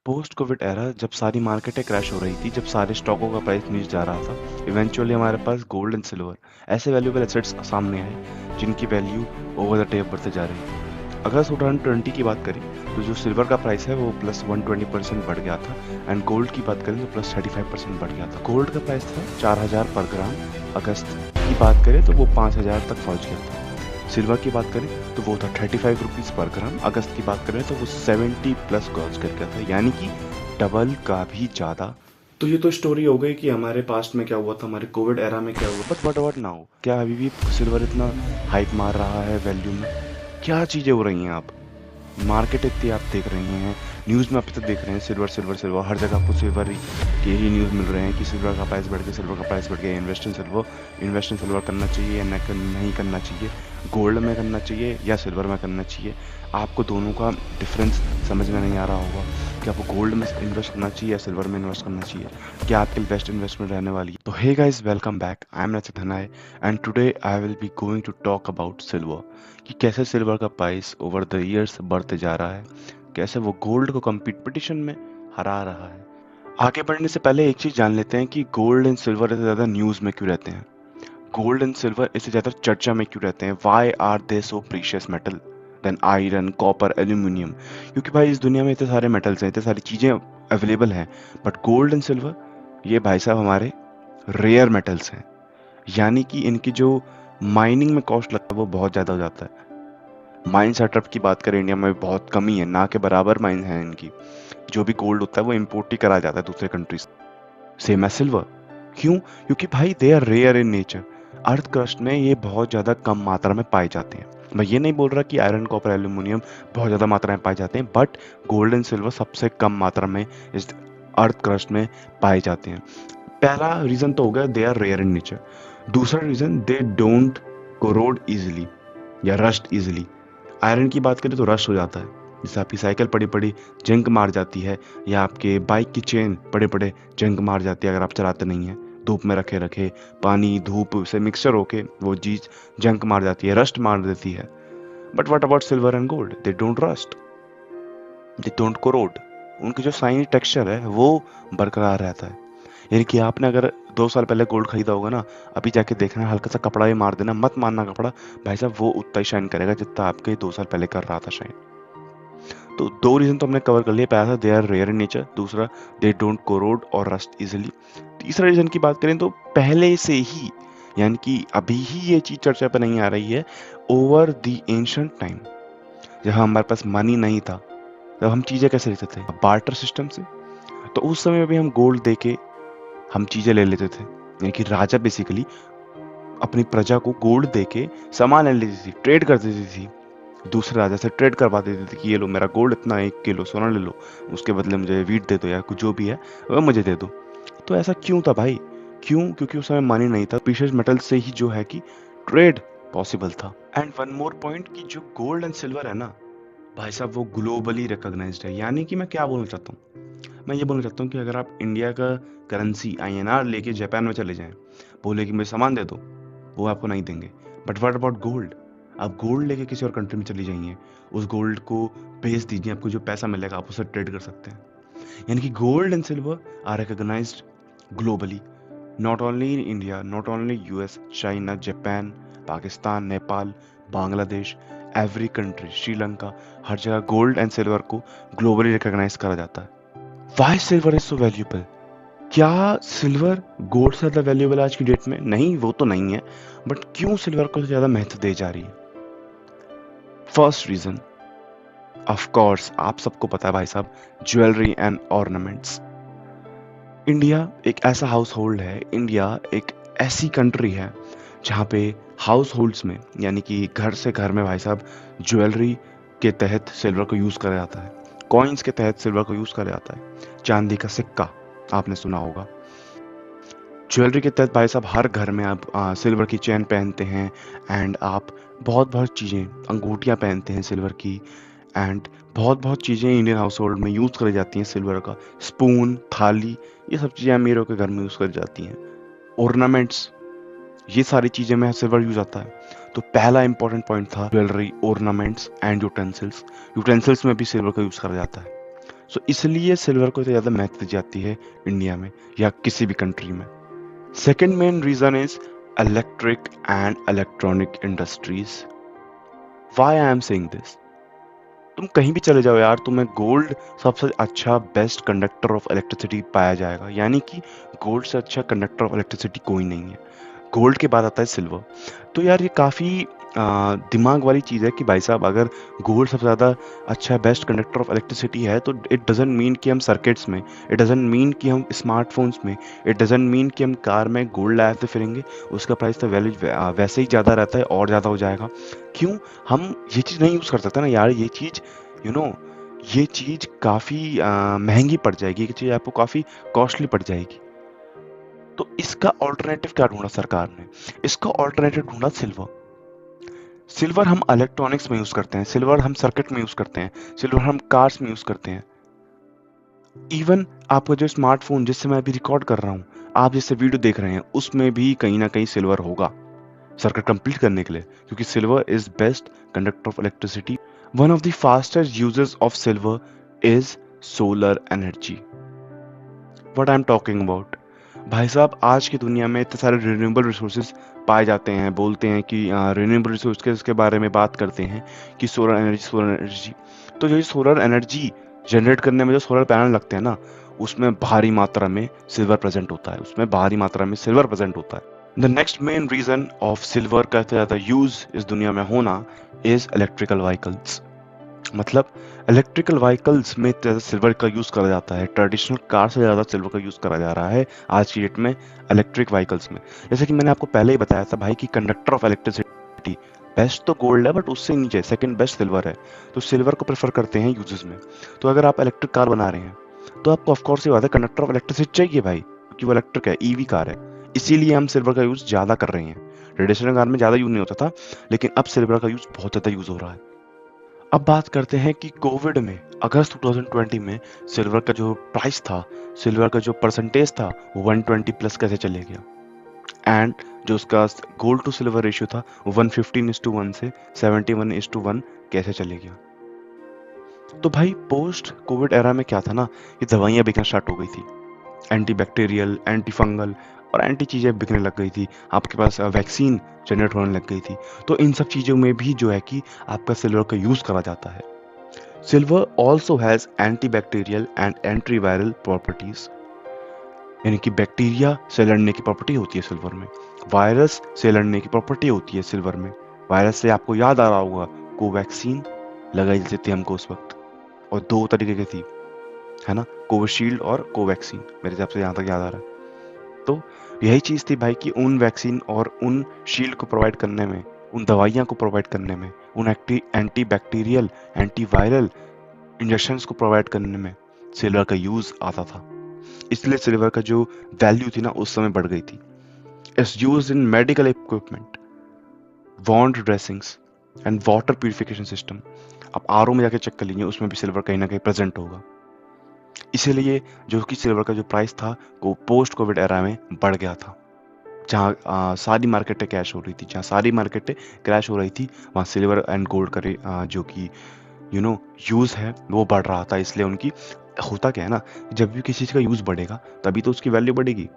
Post Covid era जब सारी मार्केटें crash हो रही थी, जब सारे स्टॉकों का प्राइस नीचे जा रहा था, इवेंचुअली हमारे पास गोल्ड एंड सिल्वर ऐसे वैल्यूएबल एसेट्स सामने आए जिनकी वैल्यू ओवर द टेप बढ़ते जा रही है। अगर 2020 की बात करें तो जो सिल्वर का प्राइस है वो प्लस 120% बढ़ गया था एंड गोल्ड की बात करें तो प्लस 35% बढ़ गया था। गोल्ड का प्राइस था 4000 पर ग्राम, अगस्त की बात करें तो वो 5000 तक पहुंच गया था। सिल्वर की बात करें तो वो था 35 रुपीज़ पर ग्राम, अगस्त की बात करें तो वो 70 प्लस क्रॉस कर गया था, यानी कि डबल का भी ज़्यादा। तो ये तो स्टोरी हो गई कि हमारे पास्ट में क्या हुआ था, हमारे कोविड एरा में क्या हुआ, बट व्हाट अबाउट नाउ? क्या अभी भी सिल्वर इतना हाइप मार रहा है वैल्यू में? क्या चीज़ें हो रही हैं? आप मार्केट इतनी आप देख रहे हैं, न्यूज़ में आप तक देख रहे हैं सिल्वर सिल्वर सिल्वर, हर जगह आपको सिल्वर के ही न्यूज़ मिल रहे हैं कि सिल्वर का प्राइस बढ़ गया, सिल्वर का प्राइस बढ़ गया। इन्वेस्ट इन सिल्वर करना चाहिए या नहीं करना चाहिए, गोल्ड में करना चाहिए या सिल्वर में करना चाहिए? आपको दोनों का डिफरेंस समझ में नहीं आ रहा होगा कि आपको गोल्ड में इन्वेस्ट करना चाहिए या सिल्वर में इन्वेस्ट करना चाहिए, क्या आपकी बेस्ट इन्वेस्टमेंट रहने वाली है। तो hey guys, welcome back, I am Rachit Hanay and today I will be going to talk about silver, कि कैसे सिल्वर का प्राइस ओवर द ईयर्स बढ़ते जा रहा है, कैसे वो गोल्ड को कंपटीशन में हरा रहा है। आगे बढ़ने से पहले एक चीज जान लेते हैं कि गोल्ड एंड सिल्वर इतने ज्यादा न्यूज में क्यों रहते हैं, गोल्ड एंड सिल्वर इससे ज्यादा चर्चा में क्यों रहते हैं, why are they so precious metal than iron, copper, aluminium? क्योंकि भाई इस दुनिया में इतने सारे मेटल्स हैं, इतने सारी चीजें अवेलेबल हैं, बट गोल्ड एंड सिल्वर ये भाई साहब हमारे रेयर मेटल्स हैं, यानी कि इनकी जो माइनिंग में कॉस्ट लगता है वो बहुत ज़्यादा हो जाता है। माइन सेटअप की बात करें इंडिया में बहुत कमी है, ना के बराबर माइन है इनकी। जो भी गोल्ड होता है वो इम्पोर्ट ही करा जाता है दूसरे कंट्रीज। सेम है सिल्वर। क्यों? क्योंकि भाई they are rare in nature. Earth crust में ये बहुत ज़्यादा कम मात्रा में पाए जाते हैं। मैं ये नहीं बोल रहा कि आयरन, कॉपर, एल्यूमिनियम बहुत ज़्यादा मात्रा में पाए जाते हैं, बट गोल्ड एंड सिल्वर सबसे कम मात्रा में इस अर्थ क्रस्ट में पाए जाते हैं। पहला रीज़न तो हो गया they are rare in nature. दूसरा reason they don't corrode easily या रस्ट इजिली। आयरन की बात करें तो रस्ट हो जाता है, जैसे आपकी साइकिल पड़ी पड़ी जंग मार जाती है, या आपके बाइक की चेन पड़े पड़े जंग मार जाती है अगर आप चलाते नहीं हैं, धूप में रखे रखे पानी धूप से मिक्सचर होके वो चीज़ जंग मार जाती है, रस्ट मार देती है। But what about silver and gold? They don't rust, they don't corrode. उनकी जो शाइनी टेक्सचर है वो बरकरार रहता है। यानी कि आपने अगर 2 साल पहले गोल्ड खरीदा होगा ना, अभी जाके देखना, हल्का सा कपड़ा भी मार देना, मत मारना कपड़ा, भाई साहब वो उतना ही शाइन करेगा जितना आपके 2 साल पहले कर रहा था शाइन। तो दो रीजन तो हमने कवर कर लिया, पहला था they are rare in nature, दूसरा दे डोंट कोरोड और रस्ट इजिली। तीसरा रीजन की बात करें तो पहले से ही, यानी कि अभी ही ये चीज चर्चा पर नहीं आ रही है, ओवर द एंशंट टाइम जब हमारे पास मनी नहीं था, तब हम चीजें कैसे लेते थे? बार्टर सिस्टम से। तो उस समय में भी हम गोल्ड दे के हम चीजें ले लेते थे, यानी कि राजा बेसिकली अपनी प्रजा को गोल्ड दे के सामान ले लेती थी, ट्रेड कर देती थी, दूसरे राजा से ट्रेड करवा देती थी कि ये लो मेरा गोल्ड इतना, 1 किलो सोना ले लो, उसके बदले मुझे वीट दे दो या कुछ जो भी है वह मुझे दे दो। तो ऐसा क्यों था भाई? क्यों? क्योंकि उस समय मनी नहीं था, प्रीशियस मेटल से ही जो है कि ट्रेड पॉसिबल था। एंड वन मोर पॉइंट कि जो गोल्ड एंड सिल्वर है ना भाई साहब, वो ग्लोबली रिकॉग्नाइज्ड है। यानी कि मैं क्या बोलना चाहता हूँ, मैं ये बोलना चाहता हूँ कि अगर आप इंडिया का करेंसी INR लेके जापान में चले जाएं, बोले कि मुझे सामान दे दो, वो आपको नहीं देंगे। But what about gold? आप गोल्ड लेके किसी और कंट्री में चली जाइए, उस गोल्ड को बेच दीजिए, आपको जो पैसा मिलेगा आप उससे ट्रेड कर सकते हैं। यानी कि gold and silver are recognised globally, not only in India, not only US, China, Japan, Pakistan, Nepal, Bangladesh, every country, Sri Lanka, हर जगह गोल्ड एंड सिल्वर को ग्लोबली रिकॉग्नाइज करा जाता है। Why silver is so valuable? क्या सिल्वर गोल्ड से ज्यादा वैल्यूएबल आज की डेट में? नहीं, वो तो नहीं है, बट क्यों सिल्वर को ज्यादा महत्व दी जा रही है? फर्स्ट रीजन, ऑफ कोर्स आप सबको पता है भाई साहब, ज्वेलरी एंड ऑर्नामेंट्स। इंडिया एक ऐसा हाउस होल्ड है, इंडिया एक ऐसी कंट्री है जहाँ पे हाउस होल्ड्स में, यानी कि घर से घर में भाई साहब, ज्वेलरी के तहत सिल्वर को यूज़ करा जाता है, कॉइन्स के तहत सिल्वर को यूज़ करा जाता है, चांदी का सिक्का आपने सुना होगा। ज्वेलरी के तहत भाई साहब हर घर में आप सिल्वर की चेन पहनते हैं, एंड आप बहुत बहुत चीज़ें, अंगूठियाँ पहनते हैं सिल्वर की, एंड बहुत बहुत चीज़ें इंडियन हाउस होल्ड में यूज़ करी जाती हैं सिल्वर का, स्पून, थाली, ये सब चीज़ें अमीरों के घर में यूज़ करी जाती हैं। ऑर्नामेंट्स, ये सारी चीज़ें में सिल्वर यूज आता है। तो पहला इंपॉर्टेंट पॉइंट था jewellery, ornaments and utensils. Utensils में भी सिल्वर का यूज़ करा जाता है। सो इसलिए सिल्वर को इतना ज़्यादा महत्व दी जाती है इंडिया में या किसी भी कंट्री में। Second main reason is electric and electronic industries. Why I am saying this, तुम कहीं भी चले जाओ यार, तुम्हें गोल्ड सबसे अच्छा बेस्ट कंडक्टर ऑफ इलेक्ट्रिसिटी पाया जाएगा, यानी कि गोल्ड से अच्छा कंडक्टर ऑफ इलेक्ट्रिसिटी कोई नहीं है। गोल्ड के बाद आता है सिल्वर। तो यार ये काफ़ी दिमाग वाली चीज़ है कि भाई साहब अगर गोल्ड सबसे ज़्यादा अच्छा बेस्ट कंडक्टर ऑफ इलेक्ट्रिसिटी है तो इट डजेंट मीन कि हम सर्किट्स में, इट डजेंट मीन कि हम स्मार्टफोन्स में, इट डजेंट मीन कि हम कार में गोल्ड लाए थे फिरेंगे, उसका प्राइस तो वैल्यू वैसे ही ज़्यादा रहता है और ज़्यादा हो जाएगा। क्यों? हम ये चीज़ नहीं यूज़ कर सकते ना यार, ये चीज़ यू नो ये चीज़ काफ़ी महंगी पड़ जाएगी, ये चीज़ आपको काफ़ी कॉस्टली पड़ जाएगी। तो इसका ऑल्टरनेटिव क्या ढूंढा सरकार ने? इसका ऑल्टरनेटिव ढूंढा सिल्वर। सिल्वर हम इलेक्ट्रॉनिक्स में यूज करते हैं, सिल्वर हम सर्किट में यूज करते हैं, सिल्वर हम कार्स में यूज करते हैं। इवन आपका जो स्मार्टफोन जिससे मैं अभी रिकॉर्ड कर रहा हूं, आप जिससे वीडियो देख रहे हैं, उसमें भी कहीं ना कहीं सिल्वर होगा सर्किट कंप्लीट करने के लिए, क्योंकि silver is best conductor of electricity. One of the fastest uses of silver is solar energy. What I am talking about, भाई साहब आज की दुनिया में इतने सारे रिन्यूएबल रिसोर्सेज पाए जाते हैं, बोलते हैं कि रिन्यूएबल रिसोर्स के बारे में बात करते हैं कि सोलर एनर्जी। तो जो सोलर एनर्जी जनरेट करने में जो सोलर पैनल लगते हैं ना, उसमें भारी मात्रा में सिल्वर प्रेजेंट होता है, उसमें भारी मात्रा में सिल्वर प्रेजेंट होता है। The next main reason of silver का ज़्यादा यूज इस दुनिया में होना इज इलेक्ट्रिकल व्हीकल्स। मतलब इलेक्ट्रिकल व्हीकल्स में सिल्वर का यूज करा जाता है, ट्रेडिशनल कार से ज़्यादा सिल्वर का यूज करा जा रहा है आज की डेट में इलेक्ट्रिक व्हीकल्स में। जैसे कि मैंने आपको पहले ही बताया था भाई कि कंडक्टर ऑफ इलेक्ट्रिसिटी बेस्ट तो गोल्ड है, बट उससे नीचे सेकंड बेस्ट सिल्वर है। तो सिल्वर को प्रेफर करते हैं यूजेस में। तो अगर आप इलेक्ट्रिक कार बना रहे हैं तो आपको ऑफकोर्स ये बात है कंडक्टर ऑफ इलेक्ट्रिसिटी चाहिए भाई, क्योंकि वो इलेक्ट्रिक है, ईवी कार है। इसीलिए हम सिल्वर का यूज ज़्यादा कर रहे हैं। ट्रेडिशनल कार में ज़्यादा यूज नहीं होता था, लेकिन अब सिल्वर का यूज बहुत ज़्यादा यूज हो रहा है। अब बात करते हैं कि कोविड में अगस्त 2020 में सिल्वर का जो प्राइस था, सिल्वर का जो परसेंटेज था, वो 120 प्लस कैसे चले गया, एंड जो उसका गोल्ड टू सिल्वर रेशियो था वो 115:1 से 71:1 कैसे चले गया। तो भाई पोस्ट कोविड एरा में क्या था ना, ये दवाइयाँ बिकना स्टार्ट हो गई थी, एंटी बैक्टीरियल, एंटी फंगल और एंटी चीज़ें बिकने लग गई थी, आपके पास वैक्सीन जनरेट होने लग गई थी। तो इन सब चीज़ों में भी जो है कि आपका सिल्वर का यूज़ करा जाता है। Silver also has anti bacterial and anti viral properties, यानी कि बैक्टीरिया से लड़ने की प्रॉपर्टी होती है सिल्वर में, वायरस से लड़ने की प्रॉपर्टी होती है सिल्वर में। वायरस से आपको याद आ रहा होगा कोवैक्सीन लगाई जाती थी हमको उस वक्त, और 2 तरीके की थी, है ना, कोविशील्ड और कोवैक्सीन, मेरे हिसाब से यहाँ तक याद आ रहा है। तो यही चीज़ थी भाई कि उन वैक्सीन और उन शील्ड को प्रोवाइड करने में, उन दवाइयाँ को प्रोवाइड करने में, उन anti bacterial, anti viral injections को प्रोवाइड करने में सिल्वर का यूज़ आता था। इसलिए सिल्वर का जो वैल्यू थी ना उस समय बढ़ गई थी। It's used in medical equipment, wound dressings and water purification system. आप आरओ में जाके चेक कर लीजिए, उसमें भी सिल्वर कहीं ना कहीं प्रेजेंट होगा। इसीलिए जो कि सिल्वर का जो प्राइस था वो पोस्ट कोविड एरा में बढ़ गया था। जहाँ सारी मार्केटें क्रैश हो रही थी, जहाँ सारी मार्केटें क्रैश हो रही थी, वहाँ सिल्वर एंड गोल्ड का जो कि यूज़ है वो बढ़ रहा था। इसलिए उनकी होता क्या है ना, जब भी किसी चीज़ का यूज़ बढ़ेगा तभी तो उसकी वैल्यू बढ़ेगी।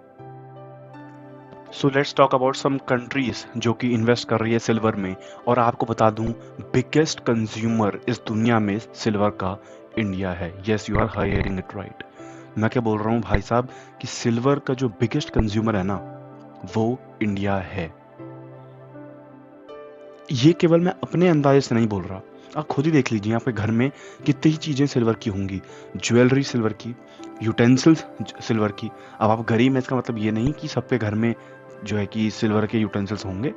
So let's talk about some countries जो कि इन्वेस्ट कर रही है सिल्वर में। और आपको बता दूं, बिगेस्ट कंज्यूमर इस दुनिया में सिल्वर का इंडिया है। Yes, you are hearing it right. मैं क्या बोल रहा हूँ भाई साहब कि सिल्वर का जो बिगेस्ट कंज्यूमर है ना वो इंडिया है। ये केवल मैं अपने अंदाजे से नहीं बोल रहा, आप खुद ही देख लीजिए आपके घर में कितनी चीज़ें सिल्वर की होंगी, ज्वेलरी सिल्वर की, यूटेंसिल्स सिल्वर की। अब आप गरीब हैं इसका मतलब ये नहीं कि सबके घर में जो है कि सिल्वर के यूटेंसिल्स होंगे।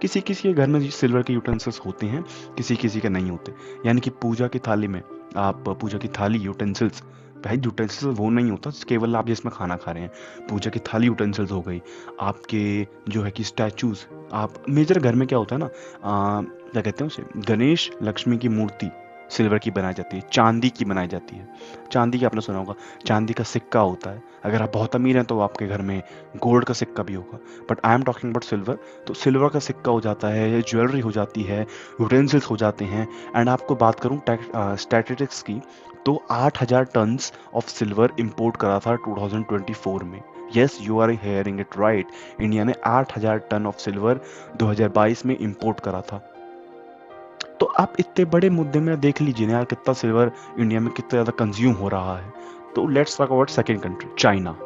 किसी किसी के घर में सिल्वर के यूटेंसिल्स होते हैं, किसी किसी के नहीं होते। यानी कि पूजा की थाली में, आप पूजा की थाली यूटेंसिल्स, भाई यूटेंसिल्स वो नहीं होता केवल आप जिसमें खाना खा रहे हैं। पूजा की थाली यूटेंसिल्स हो गई। आपके जो है कि स्टैचूज, आप मेजर घर में क्या होता है ना, क्या कहते हैं उसे, गणेश लक्ष्मी की मूर्ति सिल्वर की बनाई जाती है, चांदी की बनाई जाती है। चांदी की आपने सुना होगा, चांदी का सिक्का होता है। अगर आप बहुत अमीर हैं तो आपके घर में गोल्ड का सिक्का भी होगा, but I am talking about silver. तो सिल्वर का सिक्का हो जाता है, ज्वेलरी हो जाती है, यूटेंसिल्स हो जाते हैं। एंड आपको बात करूं स्टैटिस्टिक्स की, तो 8,000 टन्स ऑफ सिल्वर इंपोर्ट करा था 2024 में। Yes, you are hearing it right, India ने 8,000 टन ऑफ सिल्वर 2022 में इंपोर्ट करा था। तो आप इतने बड़े मुद्दे में देख लीजिए ना यार, कितना सिल्वर इंडिया में कितना ज़्यादा कंज्यूम हो रहा है। तो let's talk about second country, China.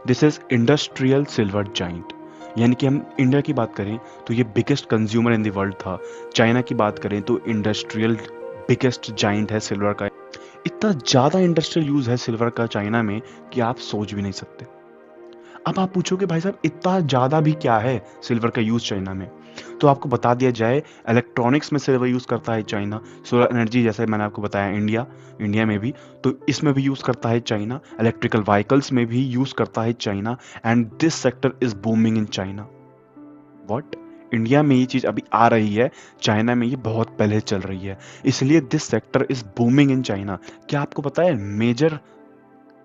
This is industrial silver giant, यानी कि हम इंडिया की बात करें तो ये biggest consumer in the world था। चाइना की बात करें तो इंडस्ट्रियल बिगेस्ट जाइंट है सिल्वर का। इतना ज़्यादा इंडस्ट्रियल यूज़ है सिल्वर का चाइना में कि आप सोच भी नहीं सकते। अब आप पूछोगे भाई साहब इतना ज़्यादा भी क्या है सिल्वर का यूज़ चाइना में, तो आपको बता दिया जाए, इलेक्ट्रॉनिक्स में सिल्वर यूज़ करता है चाइना। सोलर एनर्जी जैसे मैंने आपको बताया इंडिया में भी, तो इसमें भी यूज़ करता है चाइना। इलेक्ट्रिकल व्हीकल्स में भी यूज़ करता है China, and this sector is booming in China. What? India में ये चीज़ अभी आ रही है, चाइना में ये बहुत पहले चल रही है, इसलिए this sector is booming in China. क्या आपको पता है मेजर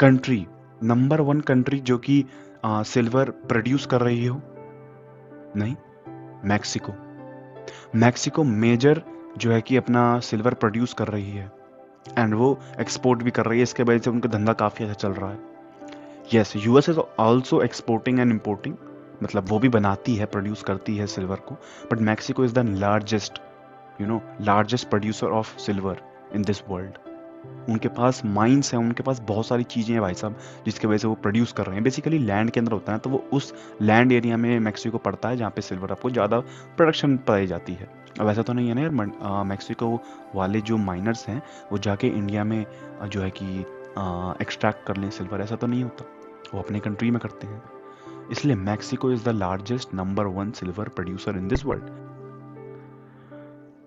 कंट्री, नंबर 1 कंट्री जो कि सिल्वर प्रोड्यूस कर रही हो? नहीं, मैक्सिको। मैक्सिको मेजर जो है कि अपना सिल्वर प्रोड्यूस कर रही है, एंड वो एक्सपोर्ट भी कर रही है। इसके वजह से उनका धंधा काफ़ी अच्छा चल रहा है। Yes, US is also exporting and importing, मतलब वो भी बनाती है, प्रोड्यूस करती है सिल्वर को, but Mexico is the largest largest producer of silver in this world. उनके पास माइंस हैं, उनके पास बहुत सारी चीज़ें हैं भाई साहब, जिसकी वजह से वो प्रोड्यूस कर रहे हैं। बेसिकली लैंड के अंदर होता है, तो वो उस लैंड एरिया में मैक्सिको पड़ता है जहाँ पे सिल्वर आपको ज़्यादा प्रोडक्शन पाई जाती है। अब ऐसा तो नहीं है ना यार, मैक्सिको वाले जो माइनर्स हैं वो जाके इंडिया में जो है कि एक्सट्रैक्ट कर लें सिल्वर, ऐसा तो नहीं होता, वो अपने कंट्री में करते हैं। इसलिए Mexico is the largest number 1 silver producer in this world.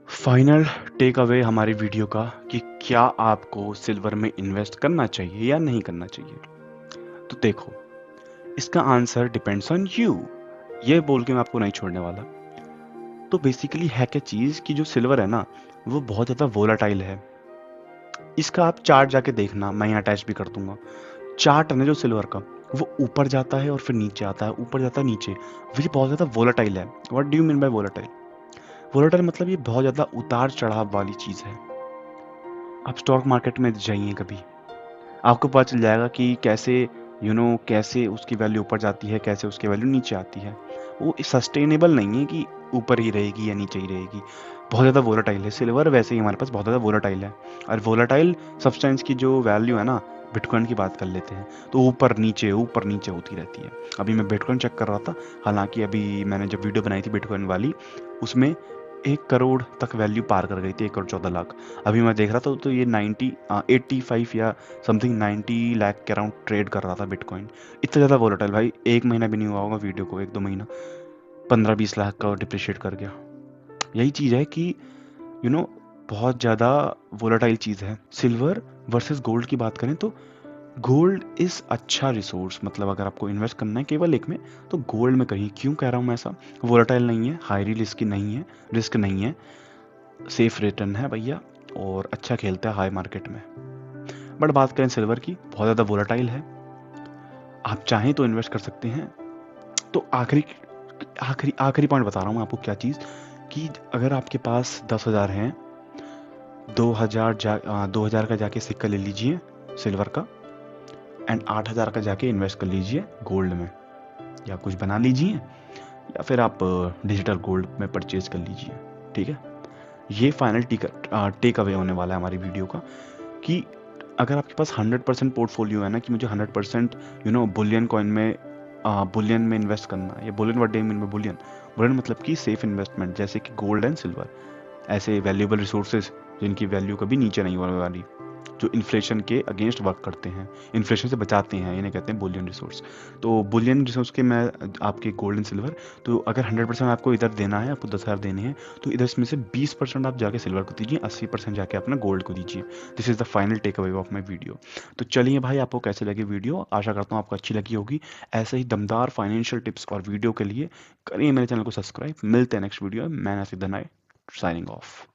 Final takeaway हमारी वीडियो का कि क्या आपको सिल्वर में इन्वेस्ट करना चाहिए या नहीं करना चाहिए। तो देखो, इसका आंसर डिपेंड्स ऑन यू, ये बोल के मैं आपको नहीं छोड़ने वाला। तो बेसिकली है क्या चीज़ कि जो सिल्वर है ना वो बहुत ज़्यादा वोलाटाइल है। इसका आप चार्ट जाके देखना, मैं यहाँ अटैच भी कर दूंगा। चार्ट है ना जो सिल्वर का, वो ऊपर जाता है और फिर नीचे आता है, ऊपर जाता है नीचे, ये बहुत ज़्यादा वोलाटाइल है। What do you mean by volatile? Volatile मतलब ये बहुत ज़्यादा उतार चढ़ाव वाली चीज़ है। आप स्टॉक मार्केट में जाइए कभी, आपको पता चल जाएगा कि कैसे कैसे उसकी वैल्यू ऊपर जाती है, कैसे उसकी वैल्यू नीचे आती है। वो सस्टेनेबल नहीं है कि ऊपर ही रहेगी या नीचे ही रहेगी, बहुत ज़्यादा वोलेटाइल है। सिल्वर वैसे ही हमारे पास बहुत ज़्यादा वोलेटाइल है, और वोलेटाइल सब्सटेंस की जो वैल्यू है ना, बिटकॉइन की बात कर लेते हैं, तो ऊपर नीचे होती रहती है। अभी मैं बिटकॉइन चेक कर रहा था, हालांकि अभी मैंने जब वीडियो बनाई थी बिटकॉइन वाली, उसमें 1 करोड़ तक वैल्यू पार कर गई थी, 1 करोड़ 14 लाख। अभी मैं देख रहा था तो ये 85 या समथिंग 90 लाख के अराउंड ट्रेड कर रहा था बिटकॉइन। इतना ज़्यादा वोलेटाइल भाई, 1 महीना भी नहीं हुआ होगा वीडियो को, 1-2 महीना 15-20 लाख का डिप्रिशिएट कर गया। यही चीज़ है कि बहुत ज़्यादा वोलेटाइल चीज़ है। सिल्वर वर्सेस गोल्ड की बात करें तो गोल्ड इज़ अच्छा रिसोर्स, मतलब अगर आपको इन्वेस्ट करना है केवल एक में, तो गोल्ड में करिए। क्यों कह रहा हूँ मैं ऐसा? वोलेटाइल नहीं है, हाई रिस्क नहीं है, सेफ रिटर्न है भैया, और अच्छा खेलता है हाई मार्केट में। बट बात करें सिल्वर की, बहुत ज़्यादा वोलेटाइल है। आप चाहें तो इन्वेस्ट कर सकते हैं। तो आखिरी आखिरी आखिरी पॉइंट बता रहा हूँ आपको, क्या चीज़ कि अगर आपके पास 10,000 हैं, 2,000 का जाके सिक्का ले लीजिए सिल्वर का, एंड 8,000 का जाके इन्वेस्ट कर लीजिए गोल्ड में, या कुछ बना लीजिए, या फिर आप डिजिटल गोल्ड में परचेज कर लीजिए। ठीक है, ये फाइनल टेक अवे होने वाला है हमारी वीडियो का, कि अगर आपके पास 100% पोर्टफोलियो है ना, कि मुझे 100% बुलियन कॉइन में बुलियन में इन्वेस्ट करना है, या Boolean what do you mean में बुलियन मतलब कि सेफ इन्वेस्टमेंट, जैसे कि गोल्ड एंड सिल्वर, ऐसे वैल्यूएबल रिसोर्सेज जिनकी वैल्यू कभी नीचे नहीं होने वाली, जो इन्फ्लेशन के अगेंस्ट वर्क करते हैं, इन्फ्लेशन से बचाते हैं, इन्हें कहते हैं बुलियन रिसोर्स। तो बुलियन रिसोर्स के मैं आपके गोल्ड एंड सिल्वर, तो अगर 100% आपको इधर देना है, आपको 10,000 देने हैं, तो इधर में से 20% आप जाके सिल्वर को दीजिए, 80% जाके अपना गोल्ड को दीजिए। This is the final takeaway of my video. तो चलिए भाई, आपको कैसे लगी वीडियो? आशा करता हूँ आपको अच्छी लगी होगी। ऐसे ही दमदार फाइनेंशियल टिप्स और वीडियो के लिए करिए मेरे चैनल को सब्सक्राइब। मिलते हैं नेक्स्ट वीडियो में। मैं नासिर दनाई, साइनिंग ऑफ।